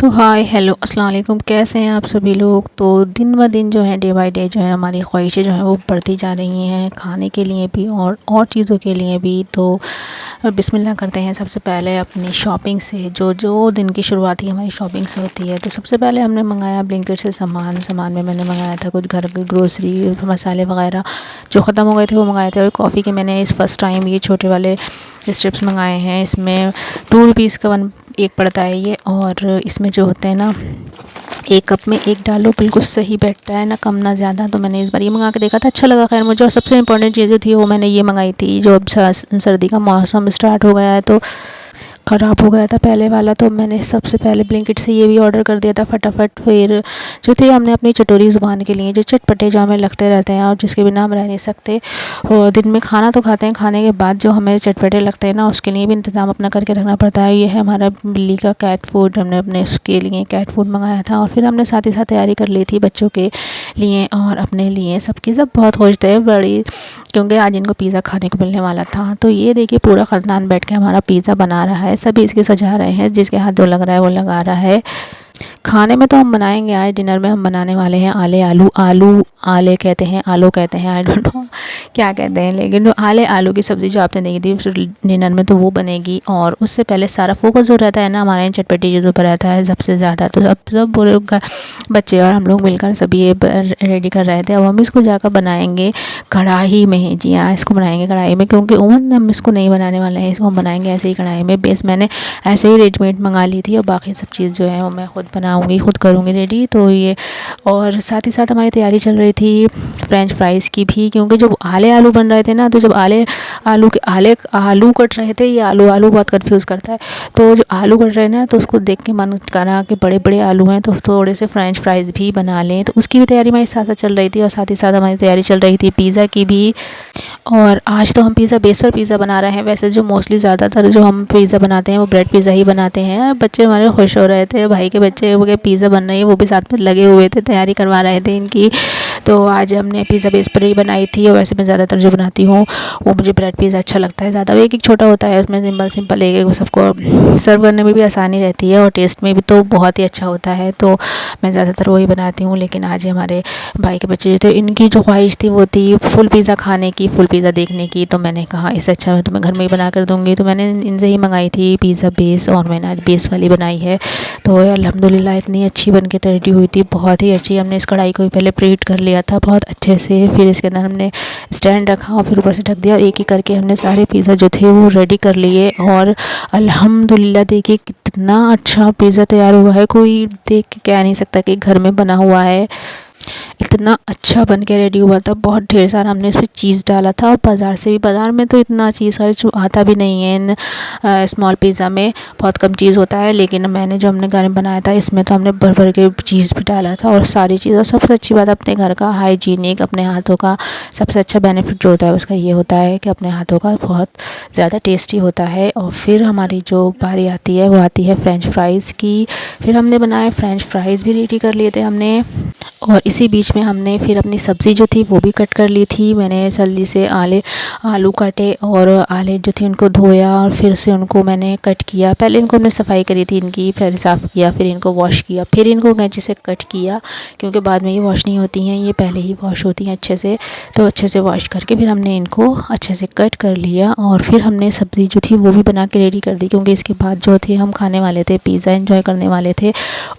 तो hi hello अस्सलाम वालेकुम, कैसे हैं आप सभी लोग। तो दिन ब दिन जो है, डे बाय डे जो है, हमारी ख्वाहिशें जो हैं वो बढ़ती जा रही हैं, खाने के लिए भी और चीज़ों के लिए भी। तो बिस्मिल्लाह करते हैं सबसे पहले अपनी शॉपिंग से। जो जो दिन की शुरुआत ही हमारी शॉपिंग से होती है। तो सबसे पहले हमने मंगाया ब्लिंकिट से सामान में मैंने मंगाया था कुछ घर की ग्रोसरी, मसाले वगैरह जो ख़त्म हो गए थे वो मंगाए थे। और कॉफ़ी के मैंने इस फर्स्ट टाइम ये छोटे वाले स्ट्रिप्स मंगाए हैं। इसमें 2 रुपीज़ का एक पड़ता है ये। और इसमें जो होते हैं ना, एक कप में एक डालो, बिल्कुल सही बैठता है, ना कम ना ज़्यादा। तो मैंने इस बार ये मंगा के देखा था, अच्छा लगा खैर मुझे। और सबसे इम्पोर्टेंट चीज़ जो थी वो मैंने ये मंगाई थी, जो अब सर्दी का मौसम स्टार्ट हो गया है तो ख़राब हो गया था पहले वाला, तो मैंने सबसे पहले ब्लिंकिट से ये भी ऑर्डर कर दिया था फटाफट। फिर जो थे हमने अपनी चटोरी ज़ुबान के लिए, जो चटपटे जो हमें लगते रहते हैं और जिसके बिना हम रह नहीं सकते। और दिन में खाना तो खाते हैं, खाने के बाद जो हमें चटपटे लगते हैं ना, उसके लिए भी इंतज़ाम अपना करके रखना पड़ता है। ये है हमारा बिल्ली का कैट फूड। हमने अपने उसके लिए कैट फूड मंगाया था। और फिर हमने साथ ही साथ तैयारी कर ली थी बच्चों के लिए और अपने लिए। सबकी सब बहुत खुश थे बड़ी, क्योंकि आज इनको पिज़्ज़ा खाने को मिलने वाला था। तो ये देखिए पूरा ख़ानदान बैठ के हमारा पिज़्ज़ा बना रहा है, सभी इसके सजा रहे हैं, जिसके हाथ जो लग रहा है वो लगा रहा है। खाने में तो हम बनाएंगे, आज डिनर में हम बनाने वाले हैं आले कहते हैं, आलू कहते हैं, आई डोंट नो क्या कहते हैं, लेकिन जो आलू की सब्ज़ी जो आपने देखी थी डिनर में, तो वो बनेगी। और उससे पहले सारा फोकस जो रहता है ना हमारे यहाँ चटपटी चीज़ों पर रहता है सबसे ज़्यादा। तो सब पूरे बच्चे और हम लोग मिलकर सभी ये रेडी कर रहे थे। अब हम इसको जाकर बनाएंगे कढ़ाई में। जी हाँ, इसको बनाएंगे कढ़ाई में, क्योंकि ओवन हम इसको नहीं बनाने वाले हैं, इसको हम बनाएंगे ऐसे ही कढ़ाई में। बेस मैंने ऐसे ही रेडीमेड मंगा ली थी और बाकी सब चीज़ जो है वो मैं खुद बनाऊंगी, खुद करूँगी रेडी। तो ये, और साथ ही साथ हमारी तैयारी चल रही थी फ्रेंच फ्राइज़ की भी, क्योंकि जब आलू बन रहे थे ना, तो जब आलू कट रहे थे, ये आलू बहुत कंफ्यूज करता है। तो जो आलू कट रहे हैं ना, तो उसको देख के मन करा कि बड़े बड़े आलू हैं तो थोड़े से फ्रेंच फ्राइज़ भी बना लें। तो उसकी भी तैयारी हमारी साथ साथ चल रही थी। और साथ ही साथ हमारी तैयारी चल रही थी पिज़्ज़ा की भी। और आज तो हम पिज़्ज़ा बेस पर पिज़्ज़ा बना रहे हैं। वैसे जो मोस्टली ज़्यादातर जो हम पिज़्ज़ा बनाते हैं वो ब्रेड पिज़्ज़ा ही बनाते हैं। बच्चे हमारे खुश हो रहे थे, भाई के बच्चे वो पिज़्ज़ा बन रही है, वो भी साथ में लगे हुए थे, तैयारी करवा रहे थे इनकी। तो आज हमने पिज़्ज़ा बेस पर ही बनाई थी। और वैसे मैं ज़्यादातर जो बनाती हूँ वो मुझे ब्रेड पिज़्ज़ा अच्छा लगता है ज़्यादा। एक छोटा होता है, उसमें सिंपल एक वो सबको सर्व करने में भी आसानी रहती है और टेस्ट में भी तो बहुत ही अच्छा होता है। तो मैं ज़्यादातर वही बनाती हूँ। लेकिन आज हमारे भाई के बच्चे जो थे, इनकी जो ख्वाहिश थी वो थी फुल पिज़्ज़ा खाने की, फुल पिज़्ज़ा देखने की। तो मैंने कहा इससे अच्छा मैं तुम्हें घर में ही बना कर दूँगी। तो मैंने इनसे ही मंगाई थी पिज़्ज़ा बेस, और मैंने आज बेस वाली बनाई है। तो अल्हम्दुलिल्लाह इतनी अच्छी बन के रेडी हुई थी, बहुत ही अच्छी। हमने इस कढ़ाई को भी पहले प्रीहीट कर लिया था बहुत अच्छे से। फिर इसके अंदर हमने स्टैंड रखा और फिर ऊपर से ढक दिया। और एक ही करके हमने सारे पिज़्ज़ा जो थे वो रेडी कर लिए। और अल्हम्दुलिल्लाह देखिए कितना अच्छा पिज़्ज़ा तैयार हुआ है, कोई देख के कह नहीं सकता कि घर में बना हुआ है। इतना अच्छा बन के रेडी हुआ था, बहुत ढेर सारा हमने इसमें चीज़ डाला था। और बाज़ार में तो इतना चीज़ सारी आता भी नहीं है। इन स्मॉल पिज़्ज़ा में बहुत कम चीज़ होता है, लेकिन मैंने जो हमने घर में बनाया था इसमें तो हमने भर भर के चीज़ भी डाला था और सारी चीज़। और सबसे अच्छी बात अपने घर का हाइजीनिक, अपने हाथों का सबसे अच्छा बेनिफिट जो होता है उसका ये होता है कि अपने हाथों का बहुत ज़्यादा टेस्टी होता है। और फिर हमारी जो बारी आती है वो आती है फ्रेंच फ्राइज़ की। फिर हमने बनाए फ्रेंच फ्राइज़ भी रेडी कर लिए थे हमने। और इसी बीच में हमने फिर अपनी सब्ज़ी जो थी वो भी कट कर ली थी। मैंने जल्दी से आलू काटे और आले जो थी उनको धोया और फिर से उनको मैंने कट किया। पहले इनको हमने सफाई करी थी इनकी, फिर साफ़ किया, फिर इनको वॉश किया, फिर इनको कैंची से कट किया, क्योंकि बाद में ये वॉश नहीं होती हैं, ये पहले ही वॉश होती हैं अच्छे से। तो अच्छे से वॉश करके फिर हमने इनको अच्छे से कट कर लिया। और फिर हमने सब्ज़ी जो थी वो भी बना के रेडी कर दी, क्योंकि इसके बाद जो थे हम खाने वाले थे, पिज़्ज़ा एंजॉय करने वाले थे।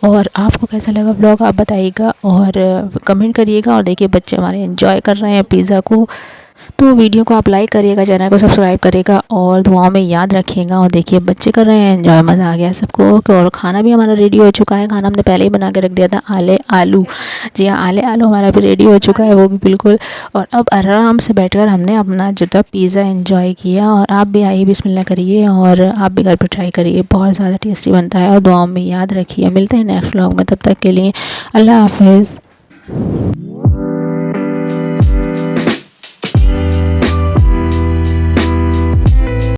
और आपको कैसा लगा व्लॉग आप बताइएगा और कमेंट करिएगा। और देखिए बच्चे हमारे एंजॉय कर रहे हैं पिज़्ज़ा को। तो वीडियो को आप लाइक करिएगा, चैनल को सब्सक्राइब करिएगा और दुआओं में याद रखिएगा। और देखिए बच्चे कर रहे हैं एंजॉय, मज़ा आ गया सबको। और खाना भी हमारा रेडी हो चुका है। खाना हमने पहले ही बना के रख दिया था, आलू। जी हाँ, आलू हमारा भी रेडी हो चुका है, वो भी बिल्कुल। और अब आराम से बैठकर हमने अपना जो था पिज़्ज़ा एंजॉय किया। और आप भी आइए, बिस्मिल्लाह करिए और आप भी घर पर ट्राई करिए, बहुत ज़्यादा टेस्टी बनता है। और दुआओं में याद रखिए। मिलते हैं नेक्स्ट व्लॉग में, तब तक के लिए अल्लाह हाफ़िज़।